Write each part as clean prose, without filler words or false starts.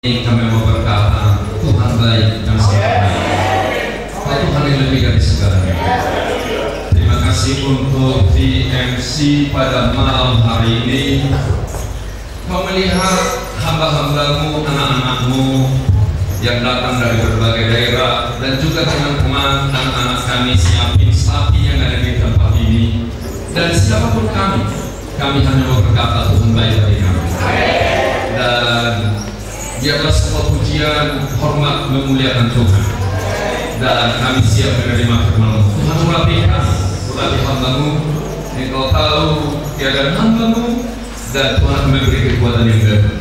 Kami mau berkata, Tuhan baik dan sangat baik. Tuhan yang lebih dari segalanya. Terima kasih untuk TMC pada malam hari ini. Kau melihat hamba-hambamu, anak-anakmu yang datang dari berbagai daerah, dan juga teman-teman anak-anak kami siapin sapi yang ada di tempat ini. Dan siapapun kami hanya mau berkata Tuhan baik bagi kami. Dan biarlah semua pujian, hormat, memuliakan Tuhan. Dan kami siap menerima firman-Mu. Tuhan melatih kami, melatih hamba-Mu. Engkau tahu tiada hamba-Mu, dan Tuhan memberi kekuatan yang baru.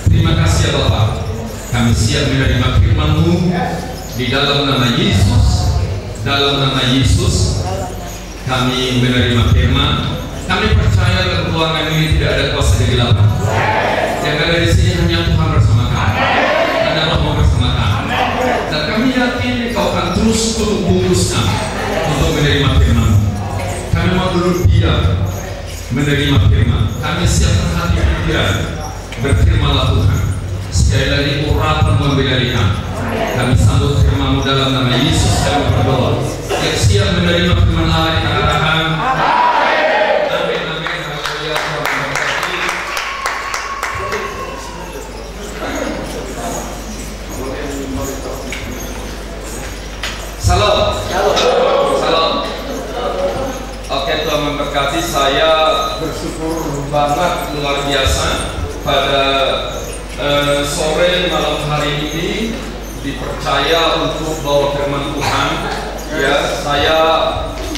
Terima kasih ya Bapak. Kami siap menerima firman-Mu di dalam nama Yesus. Dalam nama Yesus kami menerima firman. Kami percaya dalam ruangan ini tidak ada kuasa kegelapan. Yang ada di sini hanya Tuhan bersama kami, ada Roh bersama kami, dan kami yakin Kau akan terus bungkus kami untuk menerima firman. Kami mau duduk diam menerima firman. Kami siap berhati pikiran, berfirmanlah Tuhan. Sekali lagi urapan membela kami. Kami sambut firman-Mu dalam nama Yesus. Kami berdoa. Yang siap menerima firman Allah di arahan. Salam. Salam. Oke, Tuhan memberkati. Saya bersyukur banget luar biasa pada sore malam hari ini dipercaya untuk bawa firman Tuhan. Ya, saya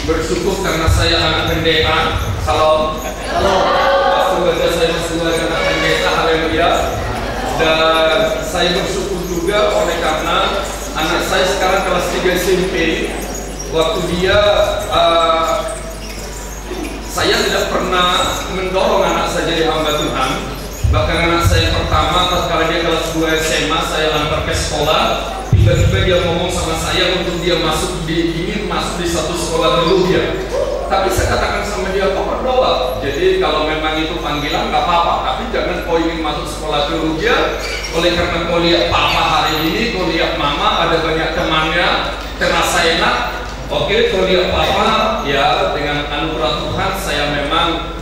bersyukur karena saya anak pendeta. Salam. Semoga saya sebagai anak pendeta. Haleluya. Dan saya bersyukur juga oleh karena anak saya sekarang kelas 3 SMP. Waktu dia saya tidak pernah mendorong anak saya jadi hamba Tuhan. Bahkan anak saya pertama tatkala dia kelas 2 SMA, saya antar ke sekolah. Tiba-tiba dia ngomong sama saya untuk dia ingin masuk di satu sekolah teologi. Tapi saya katakan sama dia, kau berdoa. Jadi kalau memang itu panggilan nggak apa-apa, tapi jangan kau ingin masuk sekolah teologi. Oleh karena kau lihat papa hari ini, kau lihat mama ada banyak temannya, terasa enak. Oke, kau lihat papa, ya dengan anugerah Tuhan saya memang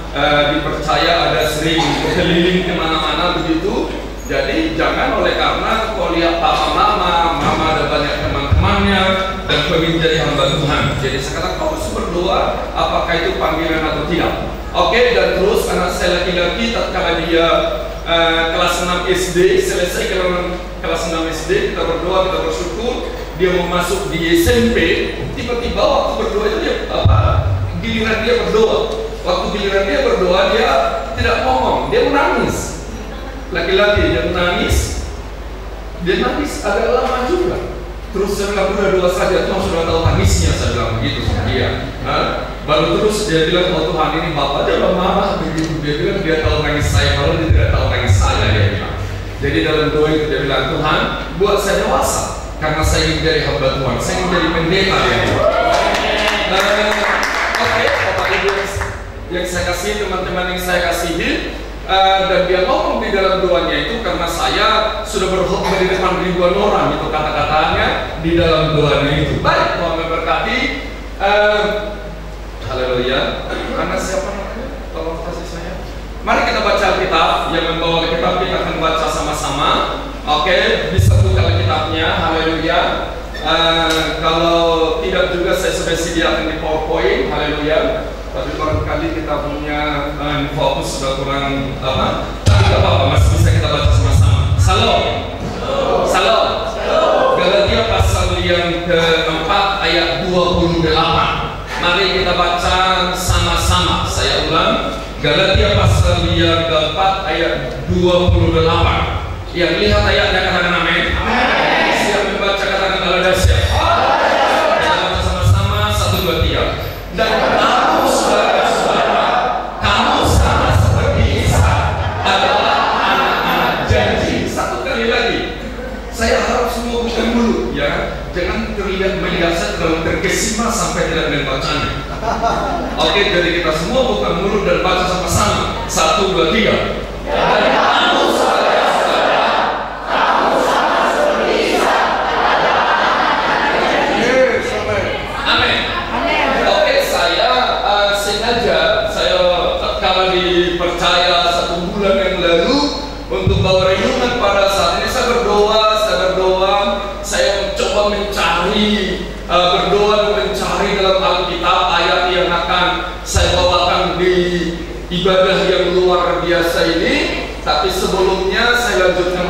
dipercaya ada sering keliling kemana-mana begitu. Jadi jangan oleh karena kau lihat papa mama ada banyak teman-temannya dan kau ingin jadi hamba Tuhan. Jadi sekarang kau harus berdoa apakah itu panggilan atau tidak. Oke, dan terus anak saya laki-laki tatkala dia kelas 6 SD, selesai kelas 6 SD, kita berdoa, kita bersyukur dia mau masuk di SMP. Tiba-tiba waktu berdoa itu dia giliran dia berdoa. Waktu giliran dia berdoa dia tidak ngomong, dia menangis. Laki-laki dia menangis, agak lama juga. Terus saya bilang udah doa saja, Tuhan sudah tahu tangisnya, saya bilang begitu sama dia. Baru terus dia bilang, oh Tuhan ini bapak dia mama begitu. Dia bilang dia tahu tangis saya, kalau dia tidak tahu tangis saya, dia bilang. Jadi dalam doa itu dia bilang, Tuhan buat saya dewasa karena saya ingin jadi hamba Tuhan, saya ingin jadi pendeta, dia bilang. Oke, Bapak Ibu yang saya kasih, teman-teman yang saya kasihi. Dan dia ngomong di dalam doanya itu karena saya sudah berkhotbah di depan ribuan orang, itu kata-katanya di dalam doanya itu. Baik, Tuhan memberkati. Haleluya. Anak siapa namanya? Tolong kasih saya. Mari kita baca Alkitab. Yang membawa Alkitab kita akan baca sama-sama. Oke, bisa buka Alkitabnya. Haleluya. Kalau tidak juga saya sudah sediakan di PowerPoint. Haleluya. Tapi barangkali kita punya fokus sudah kurang apa? Tapi tidak apa-apa, masih bisa kita baca sama-sama. Salam. Salam. Galatia pasal yang keempat ayat 28. Mari kita baca sama-sama. Saya ulang. Galatia pasal yang keempat ayat 28. Yang lihat ayatnya katakan amin. Siap membaca katakan Allah dahsyat. Kita baca sama-sama 1, 2, 3. Dan kamu saudara-saudara, kamu sama seperti Isa adalah anak-anak janji. Satu kali lagi, saya harap semua bukan dulu, ya. Jangan melihat saya terlalu terkesima sampai tidak membacanya. Oke, jadi kita semua bukan mulut dan baca sama-sama. 1, 2, 3. Dan kamu saudara-saudara,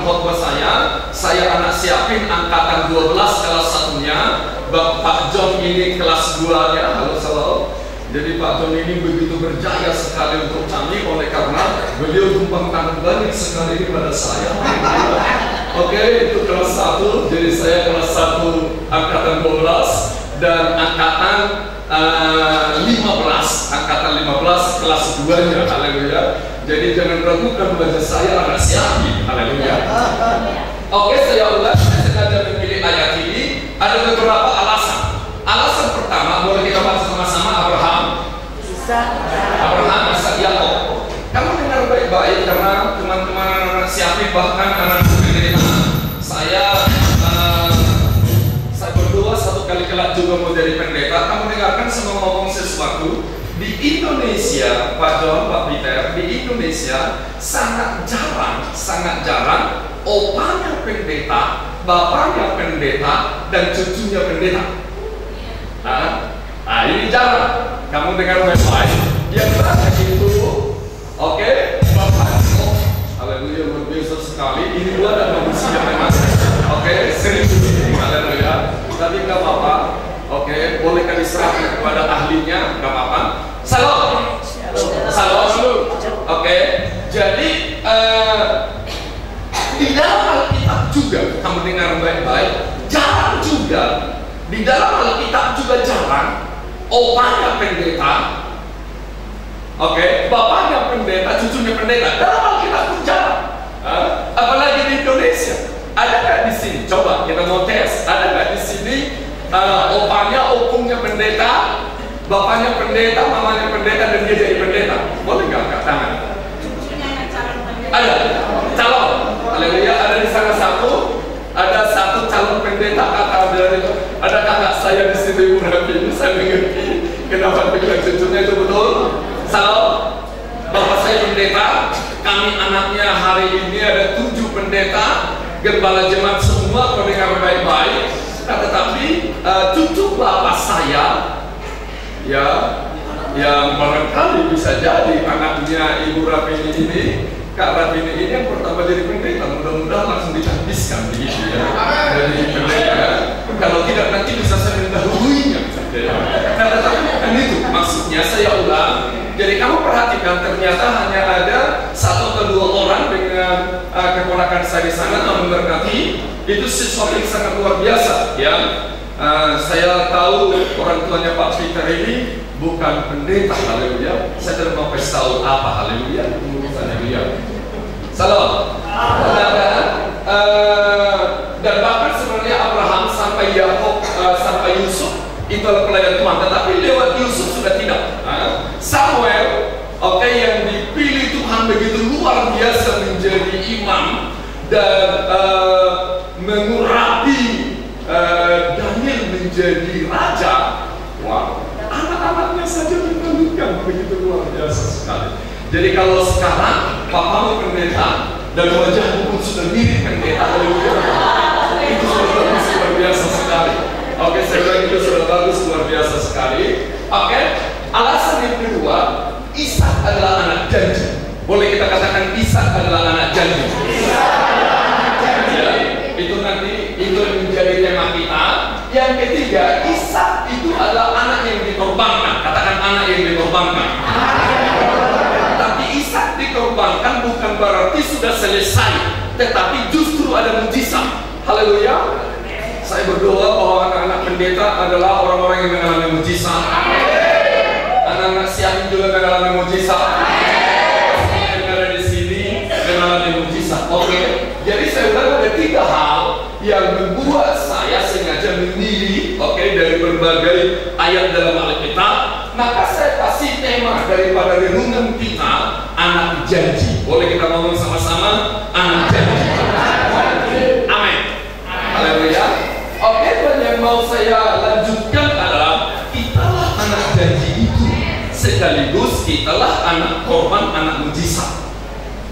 khotbah saya anak siapin angkatan 12 kelas 1-nya, Pak John ini kelas 2-nya. Halo salam. Jadi Pak John ini begitu berjaya sekali untuk kami, oleh karena beliau tumpang tangan banyak sekali pada saya. Oke, itu kelas 1, jadi saya kelas 1 angkatan 12 dan angkatan 15 kelas 2-nya. Haleluya. Jadi jangan ragukan wajah saya anak siapi. Haleluya. Oke, saya ulang, saya sengaja memilih ayat ini. Ada beberapa alasan. Alasan pertama, boleh kita bahas sama-sama. Abraham, Ishak, Yakub. Kamu dengar baik-baik, karena teman-teman siapin bahkan anak sendiri. Saya berdoa satu kali kelak juga mau jadi pendeta. Kamu dengarkan semua ngomong sesuatu. Di Indonesia, Pak John, Pak Peter, di Indonesia sangat jarang opanya pendeta, bapaknya pendeta, dan cucunya pendeta. Ini jarang. Kamu dengar baik-baik. Yang terakhir itu, oke, bapak. Haleluya, luar biasa sekali. Ini dua dan manusia memang. Oke, serius ini. Haleluya. Tapi nggak apa-apa. Oke, bolehkah diserahkan kepada ahlinya? Nggak apa-apa. Salam. Oke, jadi di dalam Alkitab juga, kamu dengar baik-baik, jarang juga. Di dalam Alkitab juga jarang opanya pendeta, oke, bapaknya pendeta, cucunya pendeta. Dalam Alkitab pun jarang. Apalagi di Indonesia. Ada nggak di sini? Coba kita mau tes. Ada nggak di sini opanya, opungnya pendeta, bapaknya pendeta, mamanya pendeta, dan dia jadi pendeta? Boleh nggak angkat tangan? Ada calon. Haleluya. Ada di sana satu. Ada satu calon pendeta kakak dari itu. Ada kakak saya di sini ini saya mengerti kenapa bilang cucunya itu betul. Salam. Bapak saya pendeta. Kami anaknya hari ini ada 7 pendeta, gembala jemaat semua, pendengar baik-baik. Tetapi cucu bapak saya, ya, yang barangkali bisa jadi anaknya Ibu Rapini ini. Kak Rapini ini yang pertama jadi pendeta, mudah-mudahan langsung dihabiskan begitu ya. Jadi pendeta, kalau tidak nanti bisa saya mendahuluinya. Nah, tetapi bukan itu maksudnya. Saya ulang. Jadi kamu perhatikan, ternyata hanya ada 1 atau 2 orang dengan keponakan saya di sana yang memberkati. Itu sesuatu yang sangat luar biasa ya. Saya tahu orang tuanya Pak Peter ini bukan pendeta. Haleluya. Saya tidak mau kasih tahu apa. Haleluya. Haleluya. Salam. Dan bahkan sebenarnya Abraham sampai Yakub sampai Yusuf itu adalah pelayan Tuhan, tetapi lewat Yusuf sudah tidak. Samuel, oke, yang dipilih Tuhan begitu luar biasa menjadi imam dan mengurapi Daniel menjadi raja. Wow, anak-anaknya saja menentukan begitu luar biasa sekali. Jadi kalau sekarang papamu pendeta dan wajahmu pun sudah mirip pendeta, itu sudah bagus luar biasa sekali. Oke, saya bilang itu sudah bagus luar biasa sekali. Oke, alasan yang kedua, Ishak adalah anak janji. Boleh kita katakan Ishak adalah anak janji. Ya, itu nanti itu menjadi tema kita. Yang ketiga, Ishak itu adalah anak yang dikorbankan. Katakan anak yang dikorbankan. Tapi Ishak dikorbankan bukan berarti sudah selesai, tetapi justru ada mujizat. Haleluya. Saya berdoa bahwa anak-anak pendeta adalah orang-orang yang mengalami mujizat. Anak-anak siapin juga mengalami mujizat. Yang ada di sini mengalami mujizat. Oke. Jadi saya bilang ada 3 hal yang membuat saya sengaja memilih, dari berbagai ayat dalam Alkitab. Maka saya kasih tema daripada renungan kita, anak janji. Boleh kita ngomong sama-sama, anak janji. Amin. Haleluya. Oke, dan yang mau saya lanjutkan adalah kitalah anak janji itu, sekaligus kitalah anak korban, anak mujizat.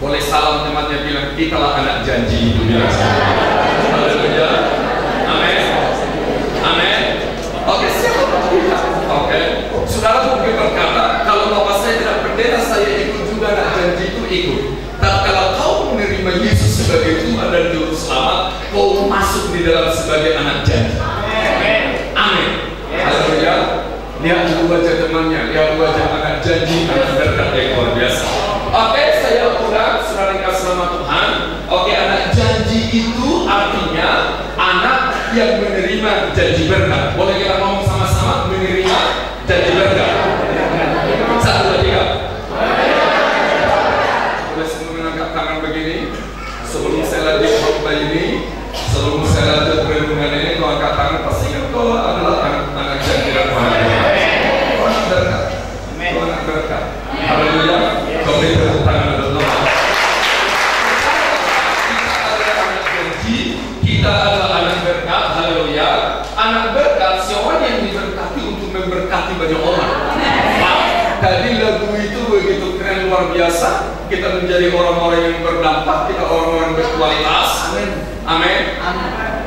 Boleh salam temannya bilang kitalah anak janji itu. Haleluya. Amin. Amin. Oke, siapa kita? Oke, saudara mungkin berkata, kalau bapak saya tidak pendeta, saya ikut juga anak janji itu ikut. Tapi kalau kau menerima Yesus sebagai Tuhan dan selamat, kau masuk di dalam sebagai anak janji. Amin. Haleluya. Lihat dulu wajah temannya, lihat wajah anak janji, anak berkat yang luar biasa. Oke, saya ulang, saudara yang kasih nama Tuhan. Oke, anak janji itu artinya anak yang menerima janji berkat. Boleh kita ngomong sama-sama, menerima janji berkat. 1, 2, 3. Boleh semua mengangkat tangan begini. Sebelum saya lanjut khotbah ini, sebelum saya lanjut renungan ini, kau angkat tangan, pastikan kau adalah anak janji dan Tuhan. Kau anak berkat. Kau anak berkat. Haleluya. Kau beri tepuk tangan untuk Tuhan. Kita adalah anak berkat, haleluya. Anak berkat, seorang yang diberkati untuk memberkati banyak orang. Tadi lagu itu begitu keren, luar biasa. Kita menjadi orang-orang yang berdampak, kita orang-orang berkualitas. Amin.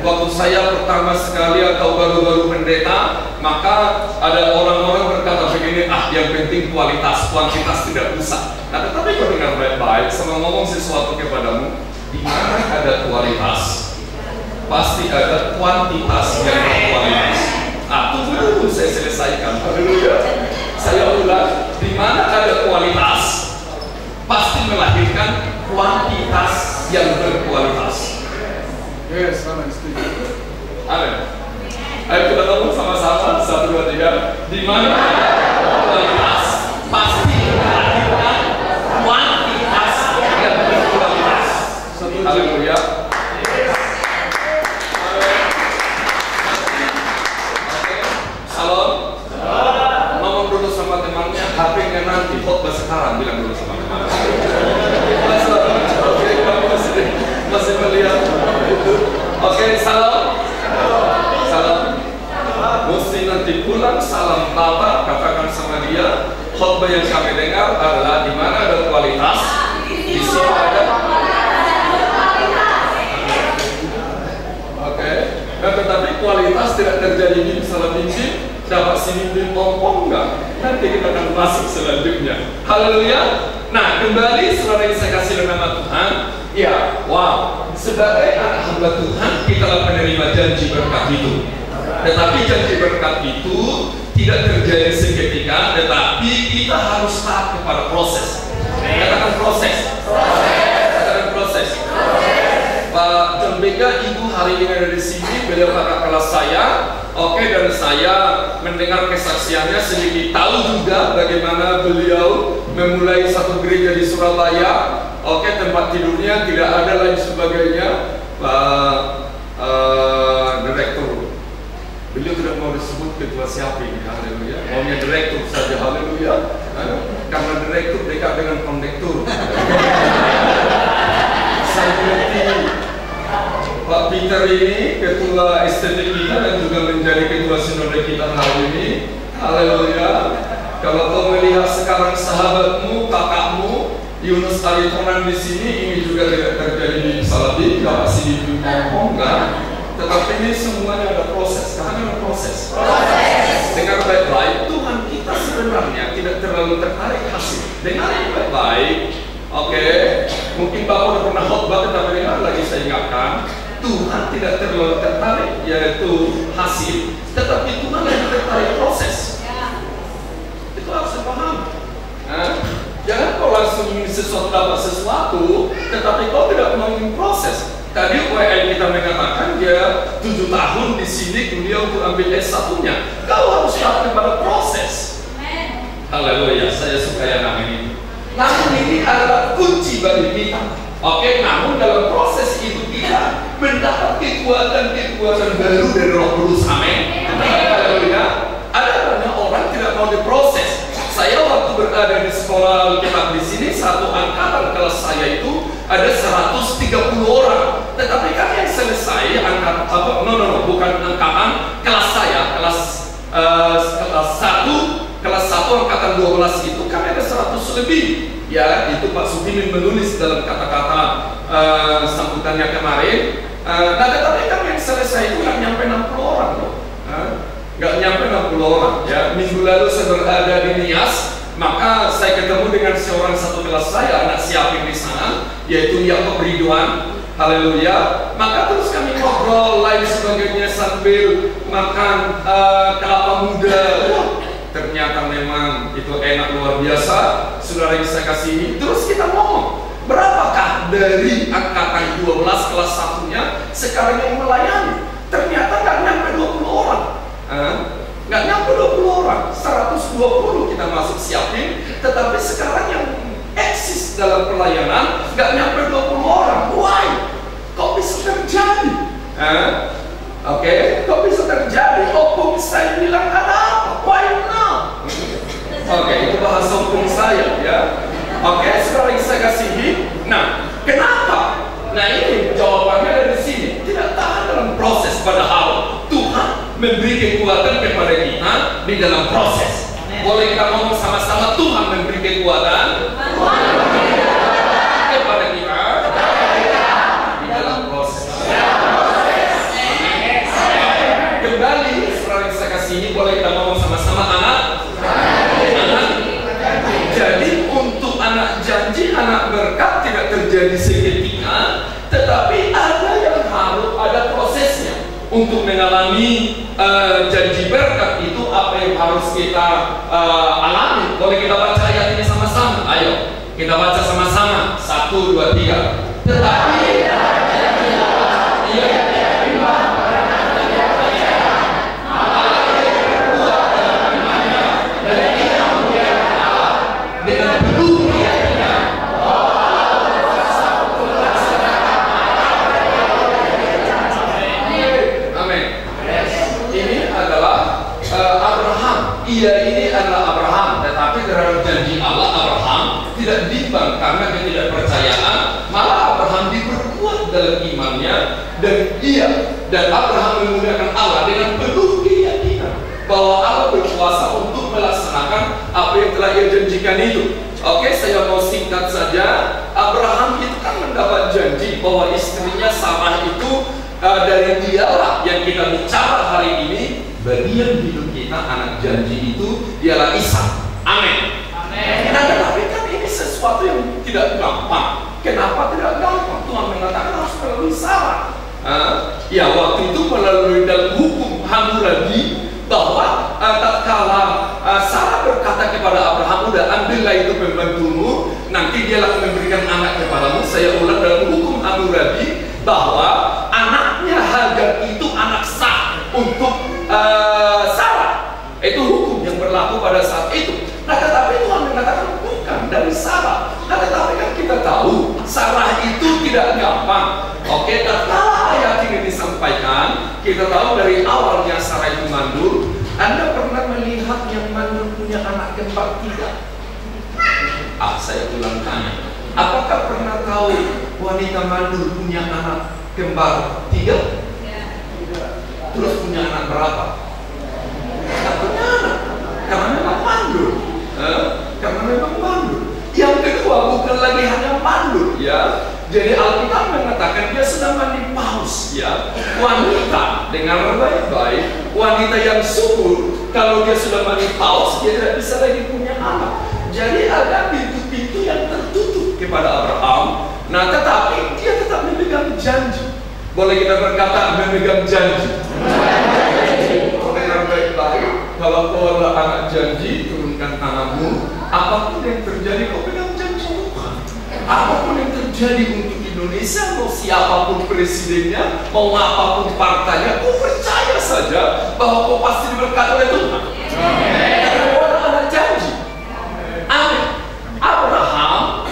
Waktu saya pertama sekali atau baru-baru pendeta, maka ada orang-orang berkata begini, yang penting kualitas, kuantitas tidak usah. Nah, tetapi kau dengar baik-baik, sama ngomong sesuatu kepadamu, di mana ada kualitas, pasti ada kuantitas yang berkualitas. Tunggu dulu saya selesaikan. Haleluya. Saya ulang, di mana ada kualitas, pasti melahirkan kuantitas yang berkualitas. Yes, amen. Amin. Ayo kita ngomong sama-sama, 1, 2, 3. Di mana ada kualitas, pasti melahirkan kuantitas yang berkualitas. Haleluya. Salam. Ngomong dulu sama temannya, HP-nya nanti, khotbah sekarang, bilang dulu sama temannya. Oke, kamu masih melihat. Oke, salam. Salam. Mesti nanti pulang, salam Bapak, katakan sama dia, khotbah yang kami dengar adalah di mana ada kualitas, di sini ada. Oke, tetapi kualitas tidak terjadi di salah mimpi. Dapat si mimpi pompong enggak? Nanti kita akan masuk selanjutnya. Haleluya. Nah, kembali saudara yang saya kasih nama Tuhan. Ya, wow. Sebagai anak hamba Tuhan, kita akan menerima janji berkat itu. Tetapi janji berkat itu tidak terjadi seketika, tetapi kita harus taat kepada proses. Katakan proses. Katakan proses. Pak John Bega, Ibu hari ini ada di sini, beliau kakak kelas saya. Oke, dan saya mendengar kesaksiannya, sedikit tahu juga bagaimana beliau memulai satu gereja di Surabaya. Oke, tempat tidurnya tidak ada lain sebagainya. Direktur, beliau tidak mau disebut ketua siapa ini, haleluya. Maunya direktur saja, haleluya. Karena direktur dekat dengan kondektur. Saya mengerti Pak Peter ini ketua estetik kita dan juga menjadi ketua sinode kita hari ini. Haleluya. Kalau kau melihat sekarang sahabatmu, kakakmu Yunus Aritonan di sini, ini juga tidak terjadi di Salabi, nggak pasti di Bintang, enggak. Tetapi ini semuanya ada proses. Karena ada proses. Dengar baik-baik, Tuhan kita sebenarnya tidak terlalu tertarik hasil. Dengar baik-baik. Oke, mungkin Bapak udah pernah khotbah, tetapi dengar lagi saya ingatkan. Tuhan tidak terlalu tertarik yaitu hasil, tetapi Tuhan yang tertarik proses. Itu harus dipahami. Jangan kau langsung ingin sesuatu dapat sesuatu, tetapi kau tidak mau ingin proses. Tadi UIN kita mengatakan dia 7 tahun di sini kuliah untuk ambil S1-nya. Kau harus taat kepada proses. Haleluya, saya suka yang namanya. Namun ini adalah kunci bagi kita. Oke, namun dalam proses itu kita mendapat kekuatan baru dari Roh Kudus. Amin. Haleluya. Ada banyak orang tidak mau diproses. Saya waktu berada di sekolah Alkitab di sini, satu angkatan kelas saya itu ada 130 orang. Tetapi kan yang selesai angkatan bukan angkatan kelas saya, kelas 1 angkatan 12 itu kan ada 100 lebih. Ya, itu Pak Sudimin menulis dalam kata-kata sambutannya kemarin. Nah, tetapi kan yang selesai itu nggak nyampe 60 orang loh. Nggak nyampe 60 orang. Ya, minggu lalu saya berada di Nias, maka saya ketemu dengan seorang satu kelas saya, anak siapin di sana, yaitu Yakob Ridwan. Haleluya. Maka terus kami ngobrol lain sebagainya sambil makan kelapa muda. Ternyata memang itu enak luar biasa, saudara yang saya kasihi. Terus kita ngomong, berapakah dari angkatan 12 kelas 1-nya sekarang yang melayani? Ternyata nggak nyampe 20 orang. Nggak nyampe 20 orang, 120 kita masuk siapin. Tetapi sekarang yang eksis dalam pelayanan nggak nyampe 20 orang. Why? Kok bisa terjadi? Oke, kok bisa terjadi? Opung saya bilang ada apa? Why not? Oke, itu bahasa opung saya ya. Oke, sekarang yang saya kasihi. Nah, kenapa? Nah, ini jawabannya dari sini. Tidak tahan dalam proses, padahal Tuhan memberi kekuatan kepada kita di dalam proses. Boleh kita ngomong sama-sama, Tuhan memberi kekuatan kepada kita di dalam proses. Kembali, setelah yang saya kasih ini, boleh kita ngomong sama-sama, anak. Jadi untuk anak janji, anak berkat tidak terjadi seketika, tetapi ada yang harus ada prosesnya. Untuk mengalami janji berkat itu apa yang harus kita alami? Boleh kita baca ayat ini sama-sama? Ayo, kita baca sama-sama. 1, 2, 3. Tetapi ia ini adalah Abraham, tetapi terhadap janji Allah Abraham tidak bimbang karena ketidakpercayaan, malah Abraham diperkuat dalam imannya, dan Abraham menggunakan Allah dengan penuh keyakinan bahwa Allah berkuasa untuk melaksanakan apa yang telah ia janjikan itu. Oke, saya mau singkat saja. Abraham itu kan mendapat janji bahwa istrinya Sarah itu dari dialah yang kita bicara hari ini. Bagian hidup kita anak janji itu dialah Ishak. Amin. Amin. Nah, tetapi kan ini sesuatu yang tidak gampang. Kenapa tidak gampang? Tuhan mengatakan harus melalui Sarah. Ya, waktu itu melalui dalam hukum Hammurabi bahwa tatkala Sarah berkata kepada Abraham, udah ambillah itu pembantumu, nanti dia akan memberikan anak kepadamu. Saya ulang, dalam hukum Hammurabi bahwa anaknya Hagar itu anak sah untuk Sarah. Itu hukum yang berlaku pada saat itu. Nah, tetapi Tuhan mengatakan bukan dari Sarah. Nah, tetapi kan kita tahu Sarah itu tidak gampang. Oke, tatkala ayat ini disampaikan, kita tahu dari awalnya Sarah itu mandul. Anda pernah melihat yang mandul punya anak kembar tidak? Saya ulang tanya. Apakah pernah tahu wanita mandul punya anak kembar 3? Terus punya anak berapa? Tidak punya anak, karena memang mandul. Karena memang mandul. Yang kedua, bukan lagi hanya mandul, ya. Jadi Alkitab mengatakan dia sedang mendipaus, ya. Wanita, dengar baik-baik, wanita yang subur, kalau dia sudah mendipaus, dia tidak bisa lagi punya anak. Jadi ada pintu-pintu yang tertutup kepada Abraham. Nah, tetapi dia tetap memegang janji. Boleh kita berkata memegang janji. Dengar baik-baik, kalau kau adalah anak janji, turunkan tanganmu. Apapun yang terjadi, kau pegang janji Tuhan. Apapun yang terjadi untuk Indonesia, mau siapapun presidennya, mau apapun partainya, kau percaya saja bahwa kau pasti diberkati oleh Tuhan. Karena kau adalah anak janji. Amin. Abraham,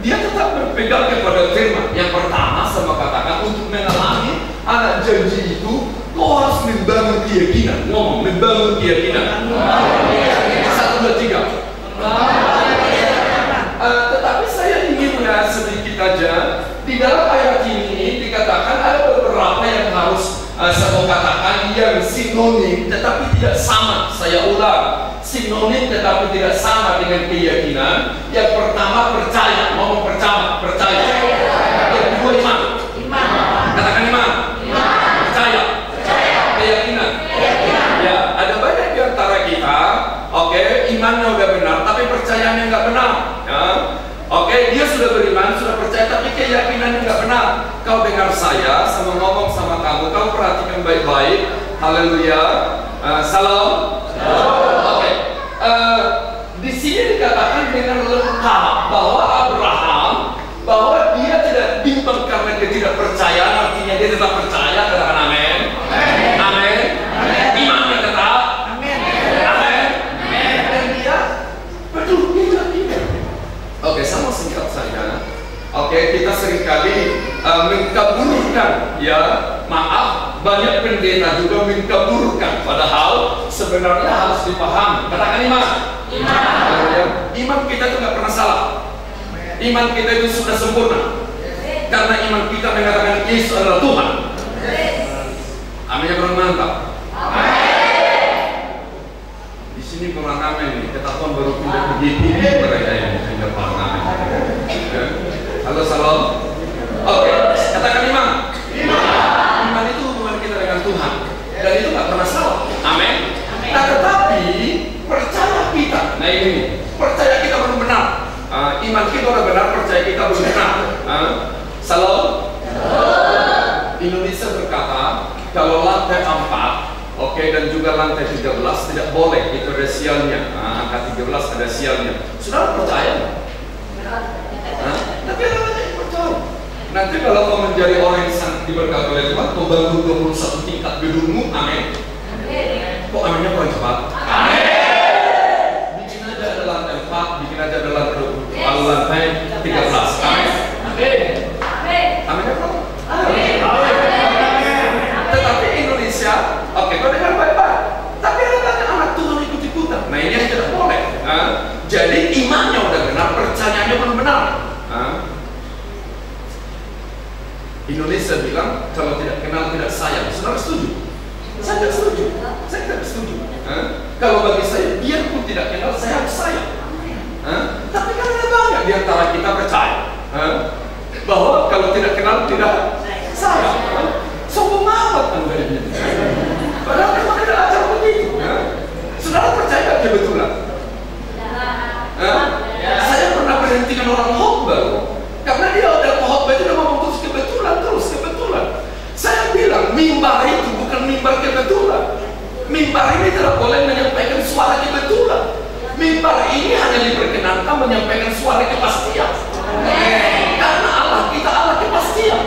dia tetap berpegang kepada firman. Yang pertama, sama katakan, untuk mengalami anak janji itu, kau harus membangun keyakinan. Ngomong, membangun keyakinan. 1, 2, 3. Tetapi saya inginnya sedikit aja, di dalam ayat ini dikatakan ada beberapa yang harus saya mau katakan yang sinonim tetapi tidak sama. Saya ulang, sinonim tetapi tidak sama dengan keyakinan. Yang pertama percaya, ngomong percaya. Yang kedua iman. Katakan iman. Percaya. Keyakinan. Ya, ada banyak di antara kita, imannya udah benar, tapi percayaannya nggak benar. Ya. Dia sudah beriman, sudah percaya, tapi keyakinannya nggak benar. mendengar saya sama ngomong sama kamu, kamu perhatikan baik-baik. Haleluya. Salam. Oke. Di sini dikatakan dengan lengkap bahwa Abraham, bahwa dia tidak bimbang karena ketidakpercayaan, artinya dia tetap percaya. Katakan amin. Amin. Imannya tetap. Amin. Dan dia betul tidak iman. Oke, sama singkat saja. Oke, kita seringkali mengkaburkan, ya, maaf, banyak pendeta juga mengkaburkan, padahal sebenarnya harus dipahami. Katakan iman. Iman kita itu nggak pernah salah. Iman kita itu sudah sempurna, karena iman kita mengatakan Yesus adalah Tuhan. Aminnya kurang mantap. Di sini kurang amin nih, ketahuan baru pindah ke GPI mereka yang pindah kurang amin. Halo, salam. Oke, katakan iman. Iman itu hubungan kita dengan Tuhan, dan itu nggak pernah salah. Amin. Nah, tetapi percaya kita, nah ini, percaya kita belum benar. Iman kita udah benar, percaya kita belum benar. Salam. Indonesia berkata, kalau lantai 4, oke, dan juga lantai 13 tidak boleh, itu ada sialnya. Angka 13 ada sialnya. Saudara percaya? Tapi namanya percaya. Nanti kalau kau menjadi orang yang sangat diberkati oleh Tuhan, kau bangun 21 tingkat gedungmu, amin. Kok aminnya paling cepat? Bikin aja ada lantai 4, bikin aja ada lantai 13, amin. Aminnya berapa? Tetapi Indonesia, oke, kau dengar baik-baik. Tapi ada anak Tuhan ikut-ikutan. Nah, ini yang tidak boleh. Jadi imannya udah benar, percayaannya belum benar. Indonesia bilang kalau tidak kenal tidak sayang. Saudara setuju? Saya tidak setuju. Saya tidak setuju. Kalau bagi saya, biarpun tidak kenal saya harus sayang. Tapi kan ada banyak di antara kita percaya bahwa kalau tidak kenal tidak sayang. Sombong amat kan kayaknya. Padahal memang ada acara begitu. Saudara percaya kebetulan? Saya pernah berhenti dengan orang khotbah loh. Karena dia udah khotbah itu udah ngomong terus kebetulan. Saya bilang mimbar itu bukan mimbar kebetulan. Mimbar ini tidak boleh menyampaikan suara kebetulan. Mimbar ini hanya diperkenankan menyampaikan suara kepastian. Karena Allah kita Allah kepastian.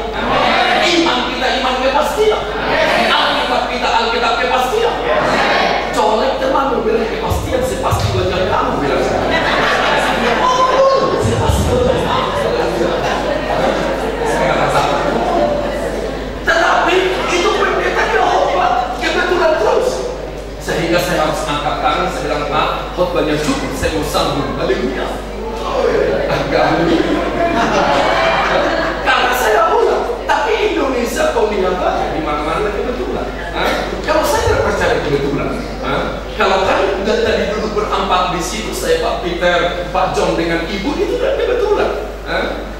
Iman kita iman kepastian. Alkitab kita Alkitab kepastian. Colek teman bilang kepastian, sepasti wajah kamu bilang. Tetapi itu pendeta khotbah kebetulan terus, sehingga saya harus angkat tangan. Saya bilang, Pak, khotbahnya cukup, saya mau sambung. Haleluya. Karena saya ulang. Tapi Indonesia kau lihat aja di mana-mana kebetulan. Kalau saya tidak percaya kebetulan, kalau kalian udah tadi duduk berempat di situ, saya Pak Peter, Pak John dengan Ibu, itu tidak kebetulan.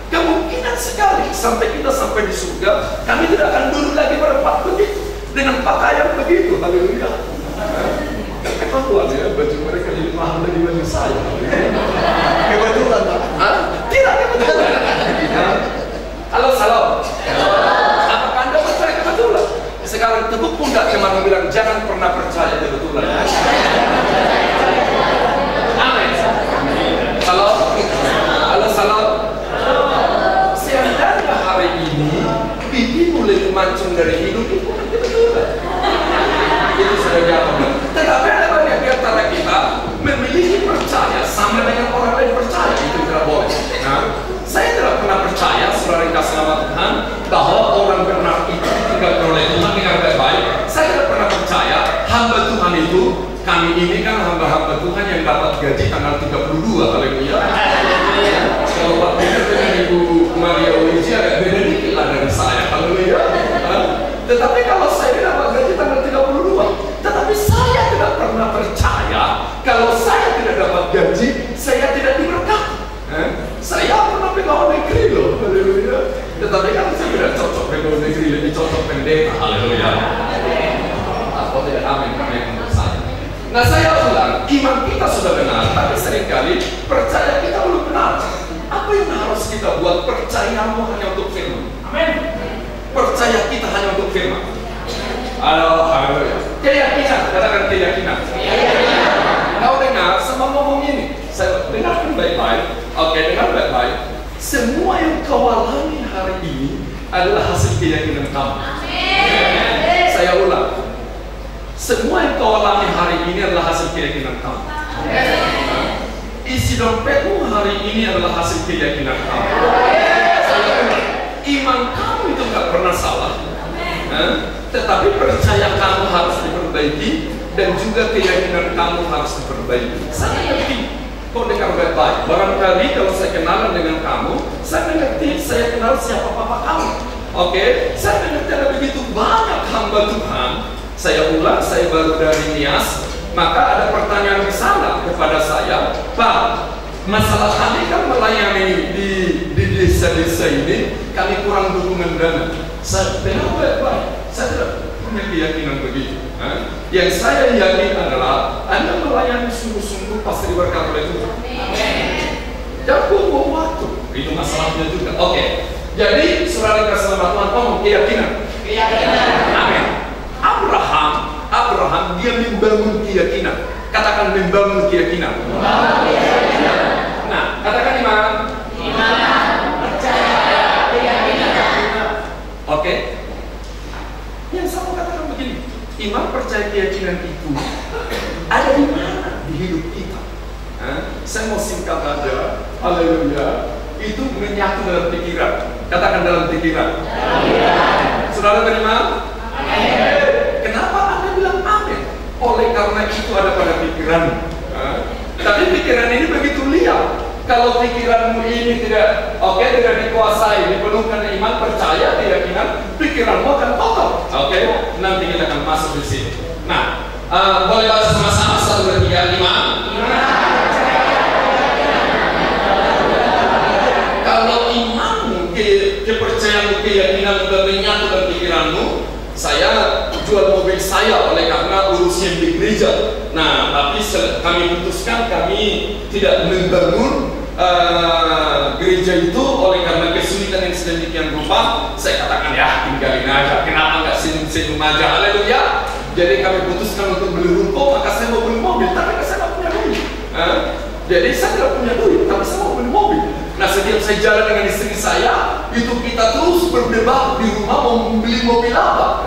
Kemungkinan sekali sampai kita sampai di surga, kami tidak akan duduk lagi berempat begitu dengan pakaian begitu. Haleluya. Kebetulan ya, baju mereka lebih mahal dari baju saya. Kebetulan Pak? Tidak kebetulan. Halo, salam. Apakah Anda percaya kebetulan? Sekarang tepuk pundak teman bilang jangan pernah percaya kebetulan. Amin. Halo. Halo, salam. Seandainya hari ini pipi mulai mancung dari hidup itu bukan kebetulan. Itu sudah jatuh. Tetapi ada banyak di antara kita memiliki percaya sama dengan orang lain percaya, itu tidak boleh. Saya tidak pernah percaya, saudara yang kasih nama Tuhan, bahwa orang benar itu ditinggalkan oleh Tuhan dengan baik-baik. Saya tidak pernah percaya hamba Tuhan itu, kami ini kan hamba-hamba Tuhan yang dapat gaji tanggal 32. Haleluya. Kalau Pak Peter dengan Ibu Maria Luigi agak beda dikit lah dari saya. Haleluya. Tetapi kalau saya dapat gaji tanggal 32, tetapi saya tidak pernah percaya kalau saya tidak dapat gaji, saya tidak diberkati. Saya pernah pegawai negeri loh, haleluya. Tetapi kan saya tidak cocok pegawai negeri, lebih cocok pendeta, haleluya. Atau tidak amin untuk saya. Nah, saya ulang, iman kita sudah benar, tapi seringkali percaya kita belum benar. Apa yang harus kita buat? Percayamu hanya untuk firman. Amin. Haleluya. Keyakinan, katakan keyakinan. Kau dengar sama ngomong ini, saya dengarkan baik-baik. Oke, dengar baik-baik. Semua yang kau alami hari ini adalah hasil keyakinan kamu. Saya ulang. Semua yang kau alami hari ini adalah hasil keyakinan kamu. Isi dompetmu hari ini adalah hasil keyakinan kamu. Iman kamu itu nggak pernah salah. Tetapi percaya kamu harus diperbaiki dan juga keyakinan kamu harus diperbaiki. Saya ngerti. Kau dengar baik-baik. Barangkali kalau saya kenalan dengan kamu, saya mengerti, saya kenal siapa papa kamu. Oke, saya mengerti ada begitu banyak hamba Tuhan. Saya ulang, saya baru dari Nias, maka ada pertanyaan di sana kepada saya, Pak, masalah kami kan melayani di desa-desa ini, kami kurang dukungan dana. Saya dengar baik-baik, saya tidak punya keyakinan begitu. Yang saya yakin adalah Anda melayani sungguh-sungguh pasti diberkati oleh Tuhan. Jangan buang waktu, itu masalahnya juga. Oke, jadi saudara kasih nama Tuhan, ngomong keyakinan. Amin. Abraham dia membangun keyakinan. Katakan membangun keyakinan. Nah, katakan iman. Percaya keyakinan. Oke. Yang sama katakan begini. Iman percaya keyakinan itu ada di mana di hidup kita? Saya mau singkat aja. Haleluya. Itu menyatu dalam pikiran. Katakan dalam pikiran. Saudara terima? Kenapa Anda bilang amin? Oleh karena itu ada pada pikiranmu. Tapi pikiran ini begitu liar. Kalau pikiranmu ini tidak dikuasai, dipenuhkan iman, percaya, keyakinan, pikiranmu akan kotor. Oke, nanti kita akan masuk di sini. Nah, boleh baca sama-sama 1, 2, 3, 5. Kalau imanmu, kepercayaanmu, keyakinan sudah menyatu dalam pikiranmu, saya jual mobil saya oleh karena urusnya di gereja. Nah, tapi kami putuskan kami tidak membangun gereja itu oleh karena kesulitan yang sedemikian rupa. Saya katakan ya tinggalin aja. Kenapa nggak senyum-senyum aja? Haleluya. Jadi kami putuskan untuk beli ruko, maka saya mau beli mobil, tapi saya nggak punya duit. Jadi saya tidak punya duit, tapi saya mau beli mobil. Nah, setiap saya jalan dengan istri saya, itu kita terus berdebat di rumah mau membeli mobil apa.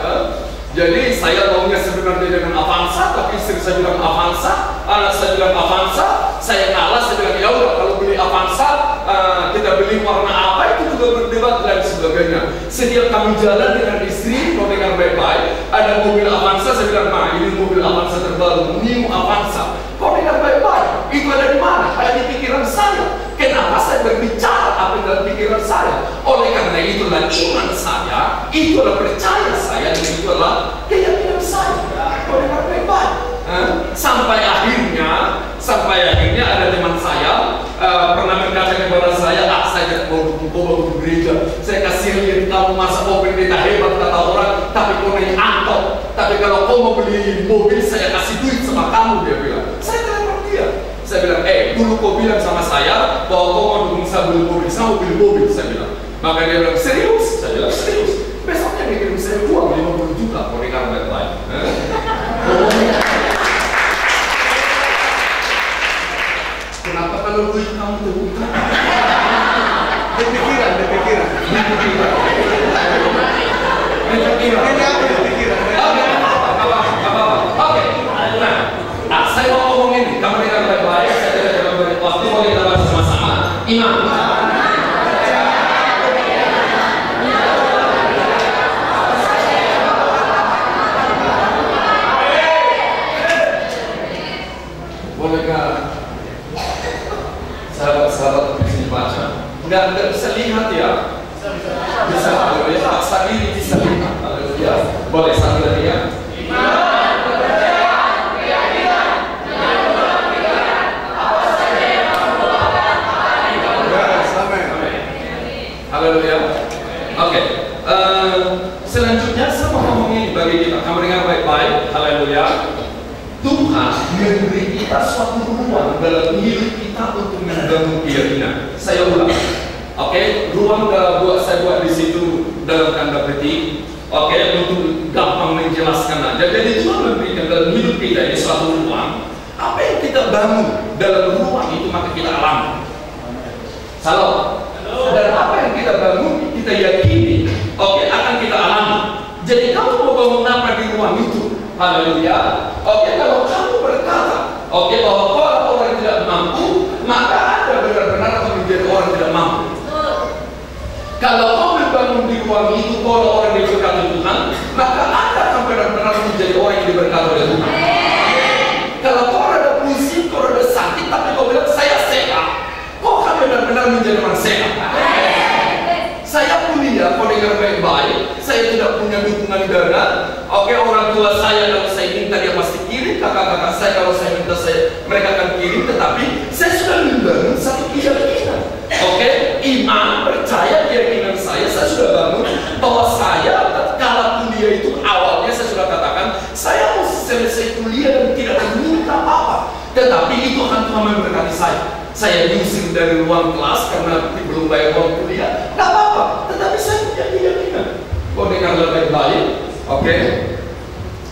Jadi saya maunya sebenarnya dengan Avanza, tapi istri saya bilang Avanza, anak saya bilang Avanza, saya ngalah, saya bilang ya udah kalau beli Avanza kita beli warna apa, itu juga berdebat dan sebagainya. Setiap kami jalan dengan istri, mau dengan baik-baik, ada mobil Avanza, saya bilang nah ini mobil Avanza terbaru, new Avanza. Kau dengan baik-baik, itu ada di mana? Ada di pikiran saya. Kenapa saya berbicara apa yang dalam pikiran saya? Oleh karena itulah iman saya, itulah percaya saya, dan itulah keyakinan saya. Oleh karena baik-baik. Sampai akhirnya ada teman saya pernah berkata kepada saya, saya tidak mau dukung kau untuk gereja. Saya kasih lihat kamu masa mau pendeta hebat kata orang, tapi kau naik angkot. Tapi kalau kau mau beli mobil, saya kasih duit sama kamu, dia bilang. Saya telepon dia. Saya bilang, dulu kau bilang sama saya bahwa kau mau dukung saya beli mobil, saya mau beli mobil, saya bilang. Maka dia bilang, serius? Saya bilang, serius. Besoknya dia kirim saya uang 50 juta, kau dengar baik-baik. Kenapa kalau duit kamu terbuka? Dia pikiran. Oke. Nah, saya mau ngomong ini. Kamu dengar baik-baik. Saya tidak akan beri waktu. Mau kita bahas sama-sama. Iman. Bolehkah sahabat-sahabat di sini baca? Nggak bisa lihat ya? Bisa. Boleh paksa diri bisa lihat. Ya, boleh satu lagi ya. Haleluya. Oke. Selanjutnya saya mau ngomong ini bagi kita. Kamu dengar baik-baik. Haleluya. Tuhan memberi kita suatu ruang dalam hidup kita untuk membangun keyakinan. Saya ulang. Oke, ruang saya buat di situ dalam tanda petik. Oke, untuk gampang menjelaskan aja. Jadi Tuhan memberikan dalam hidup kita ini suatu ruang. Apa yang kita bangun dalam ruang itu maka kita alami. Salam. Dan apa yang kita bangun, kita yakini, oke, akan kita alami. Jadi kamu mau bangun apa di ruang itu? Haleluya. Oke, kalau kamu berkata, oke, bahwa kalau orang tidak mampu, maka Anda benar-benar akan menjadi orang tidak mampu. Kalau kamu bangun di ruang itu, kalau orang diberkati Tuhan, maka Anda akan benar-benar menjadi orang yang diberkati oleh Tuhan. Kalau kau ada pusing, kau ada sakit, tapi kau bilang saya sehat, kau akan benar-benar menjadi orang sehat. Saya kuliah, kau dengar baik-baik, saya tidak punya dukungan dana. Oke, orang tua saya kalau saya minta dia pasti kirim, kakak-kakak saya kalau saya minta mereka akan kirim, tetapi saya sudah membangun satu keyakinan. Oke, iman, percaya keyakinan saya sudah bangun bahwa saya kalau kuliah itu awalnya saya sudah katakan saya mau selesai kuliah dan tidak meminta apa, tetapi itu akan Tuhan memberkati saya. Saya diusir dari ruang kelas karena belum bayar uang kuliah, tidak apa-apa, tetapi saya punya keyakinan. Kau dengar baik-baik, oke?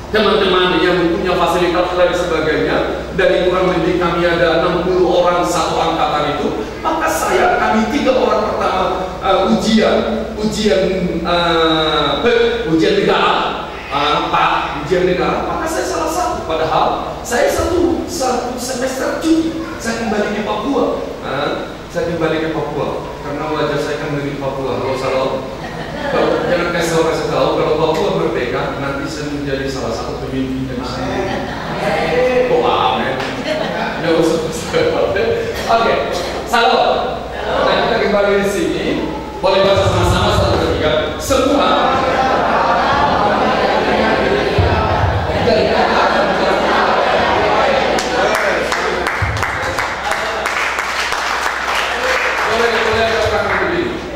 Teman-teman yang punya fasilitas dan sebagainya, dari kurang lebih kami ada 60 orang satu angkatan itu, maka kami 3 orang pertama ujian negara, ujian negara, maka saya salah satu. Padahal saya satu semester cuti, saya kembali ke Papua. Karena wajah saya kan dari Papua. Jangan kasih tahu kalau Papua merdeka, nanti saya menjadi salah satu pemimpin yang bisa. Oh amin. Nggak usah. Oke, salam. Nah, kita kembali di sini. Boleh baca sama-sama 1, 2, 3. Semua.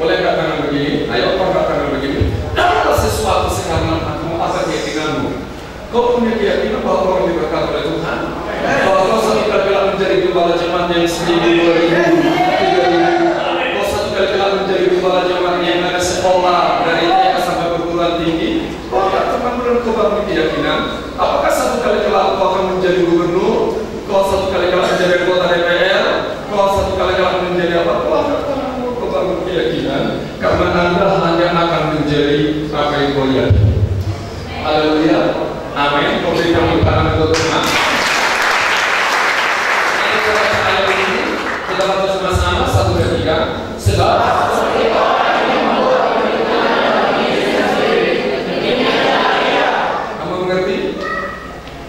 Boleh nggak tangan begini? Ayo, kau nggak tangan begini. Kalau sesuatu sekarang aku mau asal keyakinanmu. Kau punya keyakinan bahwa orang diberkati oleh Tuhan. Bahwa kau satu kali menjadi gembala jemaat yang 1.000, 2.000. Kau satu kali menjadi gembala jemaat yang ada sekolah dari TK sampai perguruan tinggi. Kau nggak teman-teman kau bangun keyakinan. Apakah satu kali kau akan menjadi gubernur? Kau satu kali menjadi anggota DPR? Kau satu kali menjadi apa? Keyakinan karena Anda hanya akan menjadi apa yang kau lihat. Haleluya, amin. Kau berikan tangan untuk Tuhan. Kita baca sama-sama 1, 2, 3. Sebab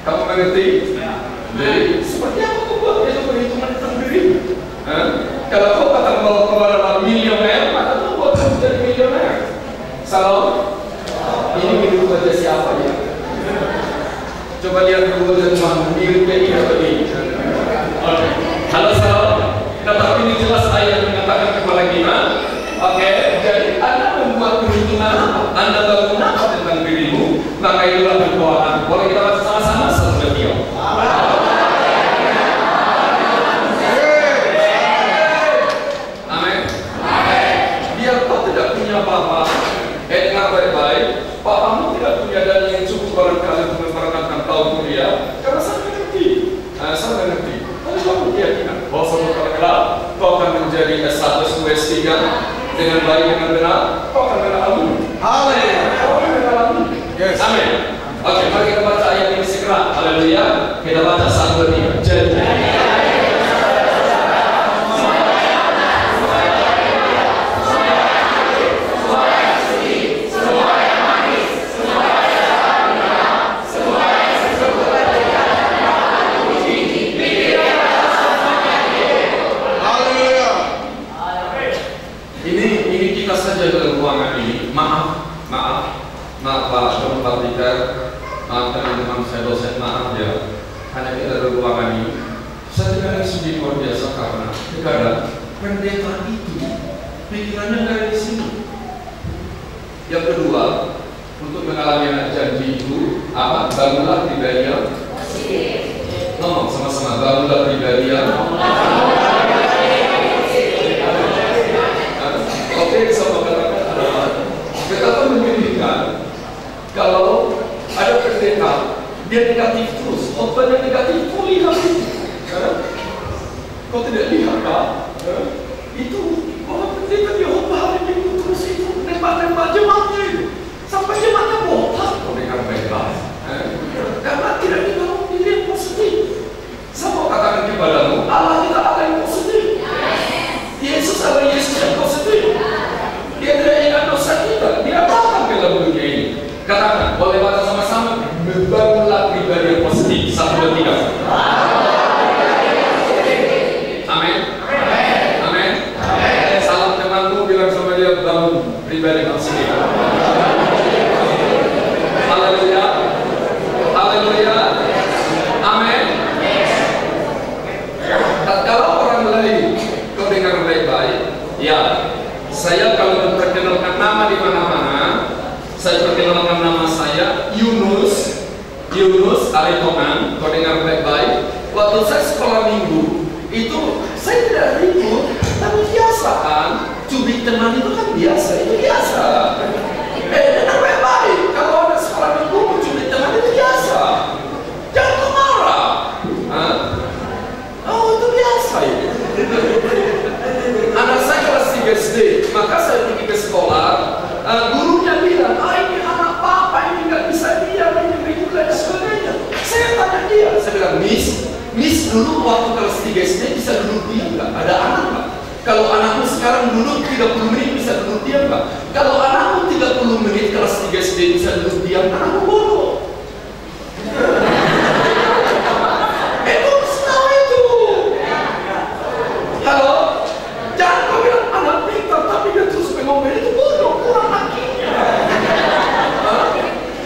kamu mengerti? Jadi seperti apa kau buat itu perhitungan tentang dirimu? Kalau kau katakan bahwa kau adalah milioner, maka kau buat menjadi milioner. Salam. Ini minum wajah siapa ya? Coba lihat dulu wajah Tuhan, miripnya ini atau ini? Oke. Halo salam. Tetapi ini jelas ayat mengatakan kepada kita. Oke. Jadi Anda membuat perhitungan apa? Anda bangun apa tentang dirimu? Maka itulah kekuatan. Boleh kita baca sama-sama 1, 2, 3. Bapak, dengar baik-baik. Papamu tidak punya dana yang cukup barangkali untuk memberangkatkan kau kuliah. Karena saya mengerti. Tapi kamu keyakinan bahwa suatu kali kau akan menjadi S1, S2, S3 dengan baik, dengan benar. Kau akan mengalami. Yes. Amin. Oke, mari kita baca ayat ini segera. Haleluya. Kita baca 1, 2, 3. Jadi. Maaf Pak Peter, maaf teman-teman saya dosen, maaf ya. Hanya kita ada ruangan ini. Saya tidak sedih luar biasa karena terkadang pendeta itu pikirannya dari sini. Yang kedua, untuk mengalami anak janji itu apa? Bangunlah pribadi yang ngomong sama-sama, bangunlah pribadi yang oke, sama katakan adalah betapa menyedihkan katakan, boleh baca sama-sama, membangunlah pribadi yang positif. 1, 2, 3. Amin. Amin. Salam temanmu, bilang sama dia, bangun pribadi yang positif. Haleluya. Haleluya. Amin. Kalau orang lain kau dengar baik-baik, ya, saya kalau memperkenalkan nama di mana-mana, saya perkenalkan nama saya Yunus Aritongan. Kau dengar baik-baik. Waktu saya sekolah minggu itu saya tidak ribut, tapi biasaan cubit teman itu kan biasa, itu biasa. Dengar baik-baik. Kalau ada sekolah minggu cubit teman itu biasa. Jangan kau marah. Oh, itu biasa itu. Anak saya kelas 3 SD, maka saya pergi ke sekolah. Gurunya bilang, ini anak papa, ini nggak bisa diam, ini begitu dan sebagainya. Saya tanya dia, saya bilang, Miss dulu waktu kelas 3 SD bisa duduk diam nggak? Ada anak nggak? Kalau anakmu sekarang duduk 30 menit bisa duduk diam nggak? Kalau anakmu 30 menit kelas 3 SD bisa duduk diam, anakmu bodoh. Halo? Jangan kau bilang anak pintar tapi dia terus ngomel, itu bodoh, kurang akhirnya.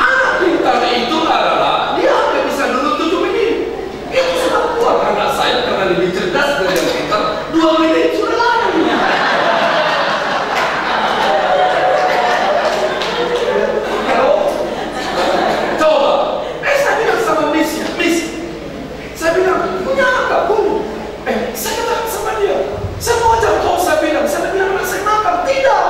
Anak pintar itu adalah dia hanya bisa duduk 7 menit. Itu sudah kuat anak saya karena lebih cerdas dari yang pintar. 2 menit sudah lari. Halo? Coba. Saya bilang sama Miss, saya bilang punya anak gak bodoh? Saya katakan sama dia, saya mau ajar kau, saya bilang anak saya nakal. Tidak,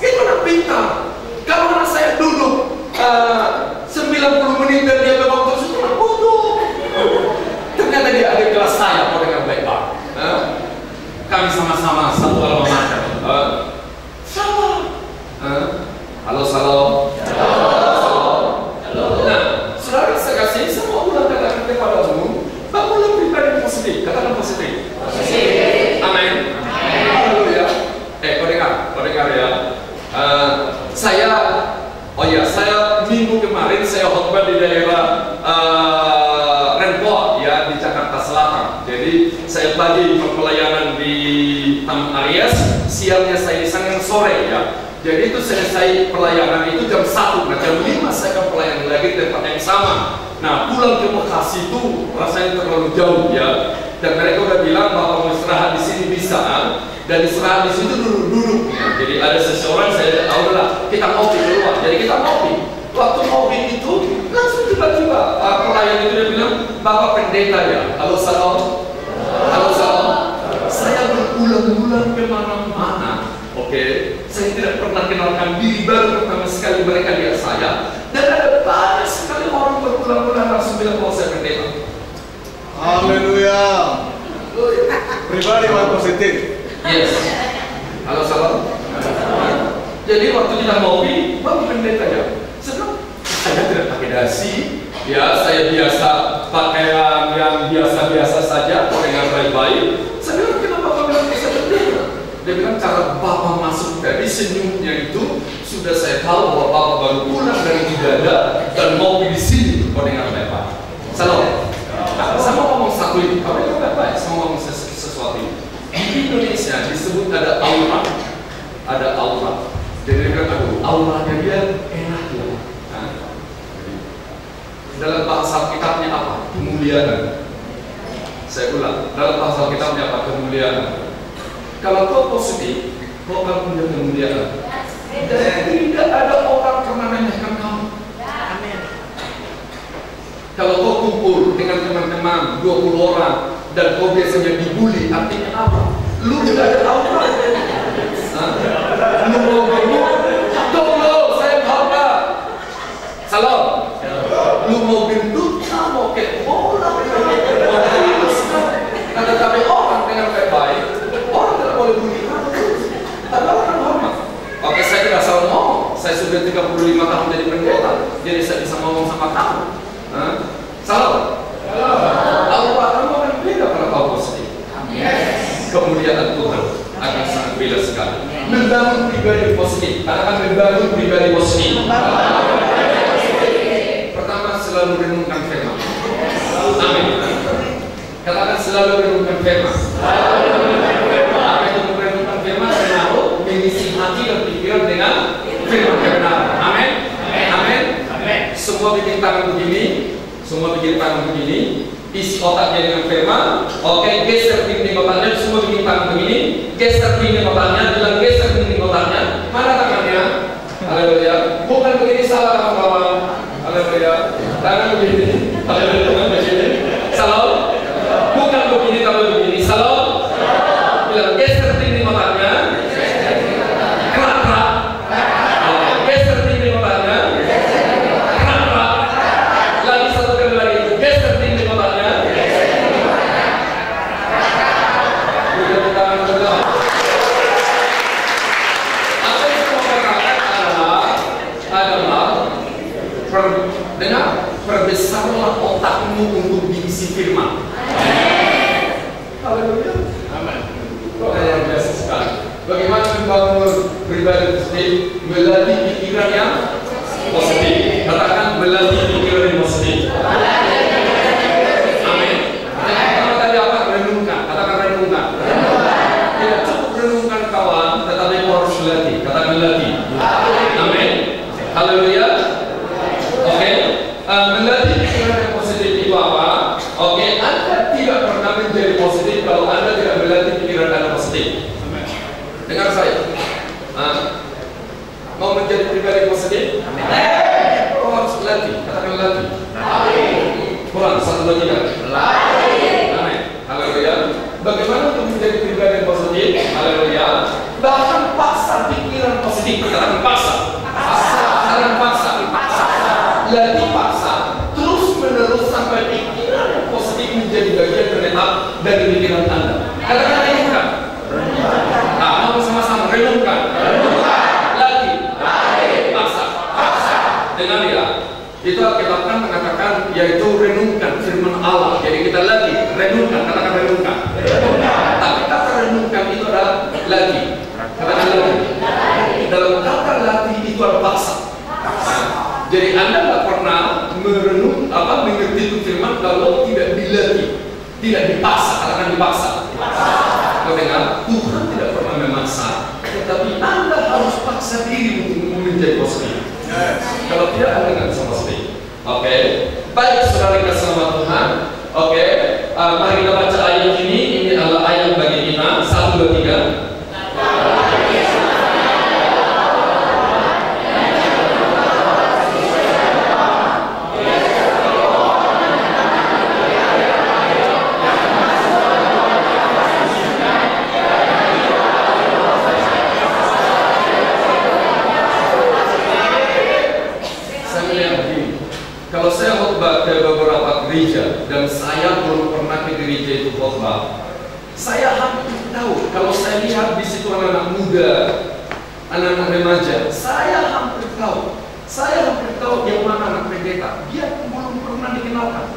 itu anak pintar. Kalau anak saya duduk 90 menit dan dia memang terus, itu anak bodoh. Ternyata dia ada kelas saya, kau dengar baik-baik. Kami sama-sama satu alma mater. Sama. Halo, salam. Nah, saudara saya kasih, saya mau ulang katakan kepadamu, bangunlah pribadi yang positif. Katakan positif. Amin. Haleluya. Kau dengar ya. Saya minggu kemarin saya khotbah di daerah Rempoa ya, di Jakarta Selatan. Jadi saya pagi pelayanan di Taman Arias, siangnya saya di sana, sore ya. Jadi itu selesai pelayanan itu jam 1, nah jam 5 saya akan pelayanan lagi di tempat yang sama. Nah pulang ke Bekasi itu rasanya terlalu jauh ya. Dan mereka udah bilang bahwa mau istirahat di sini bisa, dan istirahat di situ duduk-duduk. Ya. Jadi ada seseorang saya tahu lah kita ngopi keluar. Jadi kita ngopi. Waktu ngopi itu langsung tiba-tiba pelayan itu dia bilang, Bapak pendeta ya. Halo salam. Halo salam. Saya berulang-ulang kemana-mana. Oke, saya tidak pernah kenalkan diri, baru pertama sekali mereka lihat saya. Dan ada banyak sekali orang berulang-ulang langsung bilang bahwa saya pendeta. Haleluya. Pribadi yang positif. Yes. Halo salam. Jadi waktu kita ngopi, Bapak pendeta ya. Saya tidak pakai dasi, ya saya biasa pakaian yang biasa-biasa saja, dengan baik-baik. Saya bilang kenapa Bapak bilang saya pendeta? Dia bilang cara Bapak masuk tadi senyumnya itu sudah saya tahu bahwa Bapak baru pulang dari ibadah dan ngopi di sini. Kau dengar baik-baik. Salam. Saya mau ngomong satu ini, kalau itu baik-baik, saya mau ngomong sesuatu ini. Di Indonesia disebut ada aura. Ada aura. Jadi dia bilang, auranya dia enak ya. Nah, dalam bahasa Alkitabnya apa? Kemuliaan. Saya ulang, dalam bahasa Alkitabnya apa? Kemuliaan. Kalau kau positif, kau akan punya kemuliaan. Dan tidak ada orang pernah meremehkan kamu. Kalau kau kumpul dengan teman-teman 20 orang dan kau biasanya dibully, artinya apa? Lu tidak ada aura. Lu mau gemuk? Tunggu, saya bangga. Salam. Lu mau gendut? Mau kayak bola? Ada tapi orang dengan baik-baik, orang tidak boleh bully kamu. Tapi orang hormat. Oke, saya tidak salah ngomong. Saya sudah 35 tahun jadi pendeta, jadi saya bisa ngomong sama kamu. Salam. Aura kamu akan beda kalau kau positif. Kemuliaan Tuhan akan sangat beda sekali. Membangun pribadi positif. Katakan membangun pribadi positif. selalu renungkan firman. Amin. Katakan selalu renungkan firman. Apa itu merenungkan firman? Menaruh, mengisi hati dan pikiran dengan firman kebenaran. Amin. Amin. Semua bikin tangan begini, isi otaknya dengan firman. Oke, geser dinding otaknya, semua bikin tangan begini, geser dinding otaknya, bilang geser dinding otaknya. Mana tangannya? Haleluya. Bukan begini, salah kawan-kawan. Haleluya. Tangan begini. Haleluya. Tangan begini. Salam. Bukan begini, tapi begini. Salam. Bilang geser dinding otaknya. Kerak-kerak. Geser dinding otaknya. Kerak-kerak. Lagi satu kali lagi. Geser dinding otaknya. Bukan tangan betul. Apa yang saya mau katakan adalah perbesarlah otakmu untuk diisi firman. Haleluya. Amin. Luar biasa sekali. Bagaimana membangun pribadi positif? Melatih pikiran yang positif. Katakan melatih pikiran yang positif. Amin. Yang tadi apa? Renungkan. Katakan renungkan. Tidak cukup renungkan kawan, tetapi harus latih. Katakan latih. Amin. Haleluya. Oke. Melatih pikiran yang positif itu apa? Oke, Anda tidak pernah menjadi positif kalau Anda tidak melatih pikiran Anda positif. Dengar saya. Mau menjadi pribadi positif? Oh, harus latih. Katakan latih. Kurang, 1, 2, 3. Amin. Haleluya. Bagaimana untuk menjadi pribadi yang positif? Haleluya. Bahkan paksa pikiran positif. Katakan paksa. Katakan paksa. Latih paksa. Terus menerus sampai pikiran yang positif menjadi bagian menetap dari pikiran Anda. Katakan renungkan. Mau sama-sama renungkan. Latih. Paksa. Dengan dia. Itu Alkitab kan mengatakan yaitu renungkan firman Allah. Jadi kita latih, renungkan, katakan renungkan. Tapi kata renungkan itu adalah latih. Katakan latih. Dalam kata latih itu adalah paksa. Jadi Anda tidak pernah mengerti itu firman kalau tidak dilatih, tidak dipaksa. Katakan dipaksa. Kau dengar, Tuhan tidak pernah memaksa, tetapi Anda harus paksa diri untuk menjadi positif. Kalau tidak, Anda nggak bisa positif. Oke, baik saudara kasih nama Tuhan. Oke, mari kita baca ayat ini. Ini adalah ayat bagi kita. 1, 2, 3. Kalau saya khotbah ke beberapa gereja dan saya belum pernah ke gereja itu khotbah, saya hampir tahu. Kalau saya lihat di situ anak-anak muda, anak-anak remaja, saya hampir tahu. Saya hampir tahu yang mana anak pendeta. Dia belum pernah dikenalkan.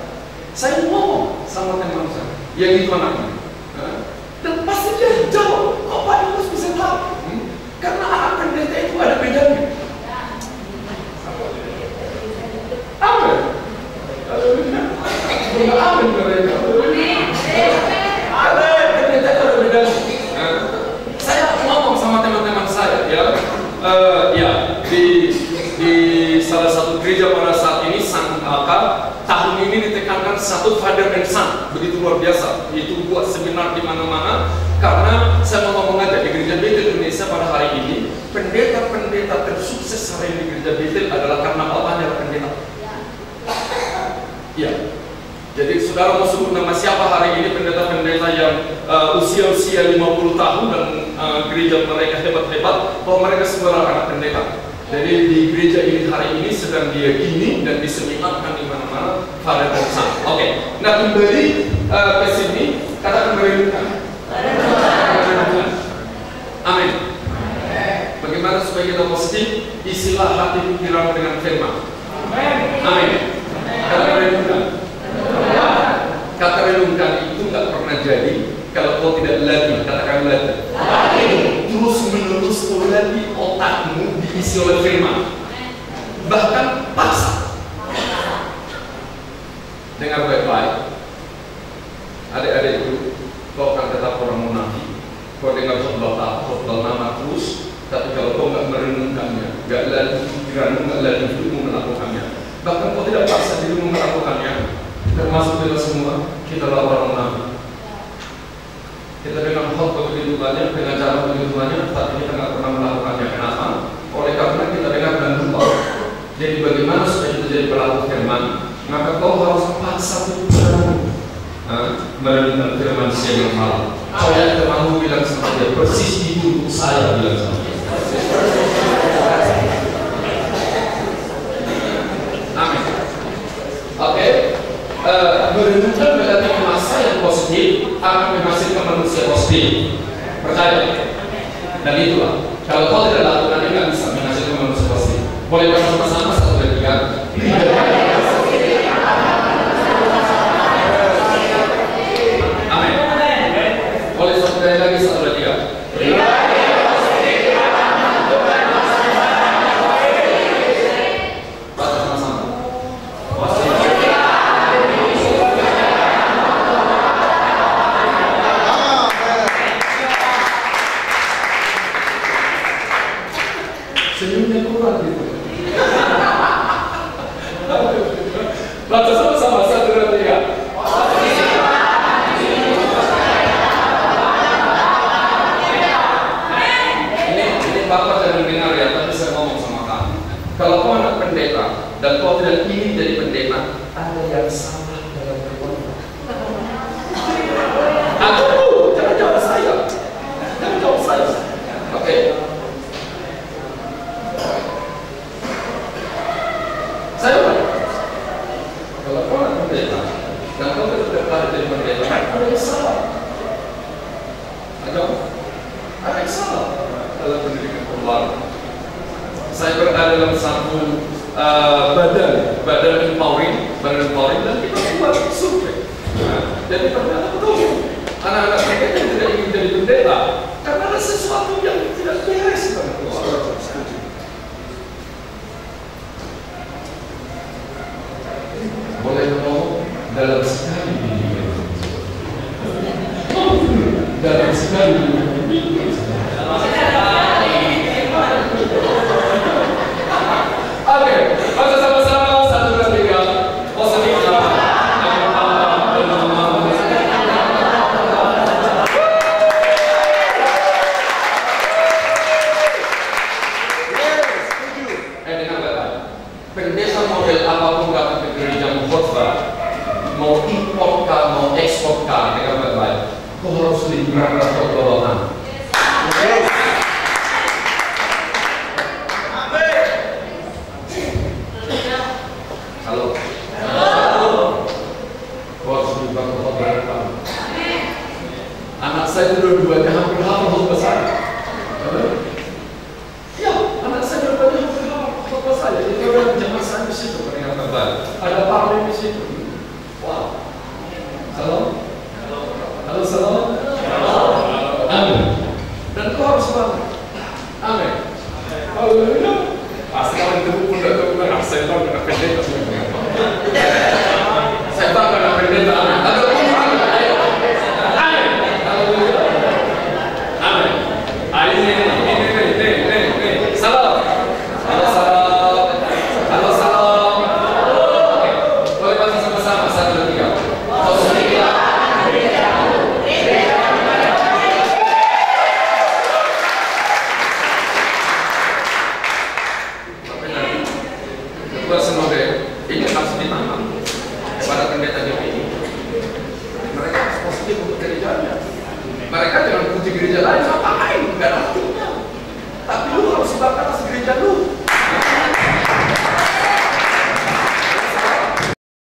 Saya ngomong sama teman saya, yang itu anaknya. Dan pasti dia jawab, kok Pak Yunus bisa tahu? Karena anak pendeta itu ada bedanya. Amin. Amin mereka. Pendeta itu ada bedanya. Saya ngomong sama teman-teman saya, ya, di salah satu gereja pada saat ini tahun ini ditekankan satu Father and Son, begitu luar biasa. Itu buat seminar di mana-mana karena saya mau ngomong aja di gereja Bethel Indonesia pada hari ini pendeta-pendeta tersukses hari ini di gereja Bethel adalah karena bapaknya adalah pendeta. Ya, jadi saudara mau sebut nama siapa hari ini pendeta-pendeta yang usia 50 tahun dan gereja mereka hebat-hebat, bahwa mereka semua anak pendeta. Jadi di gereja ini hari ini sedang dia gini dan diseminarkan di mana-mana pada dasar. Oke, nah kembali ke sini katakan merenungkan. Amin. Bagaimana supaya kita positif? Isilah hati pikiran dengan firman. Amin. Kata renungkan. Kata renungkan itu nggak pernah jadi kalau kau tidak latih. Katakan latih. Terus menerus kau latih otakmu diisi oleh firman. Bahkan paksa. melakukannya. Bahkan kau tidak paksa dirimu melakukannya, termasuk kita semua, kita adalah orang munafik. Kita dengan khotbah begitu banyak, dengan cara begitu banyak, tapi kita nggak pernah melakukannya. Kenapa? Oleh karena kita dengar dan lupa. Jadi bagaimana supaya kita jadi pelaku firman? Maka kau harus paksa pikiranmu merenungkan firman siang malam. Saya temanmu bilang sama dia, persis itu untuk saya bilang sama dia. Amin. Oke. Merenungkan berarti masa yang positif akan menghasilkan manusia positif. Percaya? Dan itulah. Kalau kau tidak lakukan, nggak bisa menghasilkan manusia positif. Boleh bersama-sama 1, 2, 3. Amin. Boleh sekali lagi 1, 2, 3. Senyumnya kurang gitu. Baca sama-sama 1, 2, 3. Ini Bapak jangan dengar ya, tapi saya ngomong sama kamu. Kalau kau anak pendeta dan kau tidak ingin jadi pendeta, ada yang salah dalam perbuatan. Aduh, jangan jawab saya. Jangan jawab saya. Oke. Saya bilang, kalau kau anak pendeta dan kau tidak tertarik jadi pendeta, ada yang salah. Ada yang salah dalam pendidikan pembaru. Saya berada dalam satu badan empowering, dan kita buat survei. Jadi ternyata betul, anak-anak pendeta yang tidak ingin jadi pendeta karena ada sesuatu yang tidak beres dalam keluarga. Boleh ngomong dalam sekali dalam sekali oke, baca sama-sama 1, 2, 3. Positif ya. Dengar baik-baik. Pendeta model apapun datang ke gereja khotbah, mau import kah, mau ekspor kah, dengar baik-baik. Kau harus liburan atau golongan. Halo. Kau harus liburan atau golongan. Anak saya dua-duanya hampir hafal khotbah saya. Ya, anak saya dua-duanya hampir hafal khotbah saya. Jadi orang jemaat saya di situ, pendengar baik. Ada partai di situ. Wow. Halo. Halo, salam. Amin. Dan kau harus bangun. Amin. Haleluya. Pasti kalau ditemu pun tidak tahu kan. Saya tahu kena pendeta. Saya tahu kena pendeta. Amin.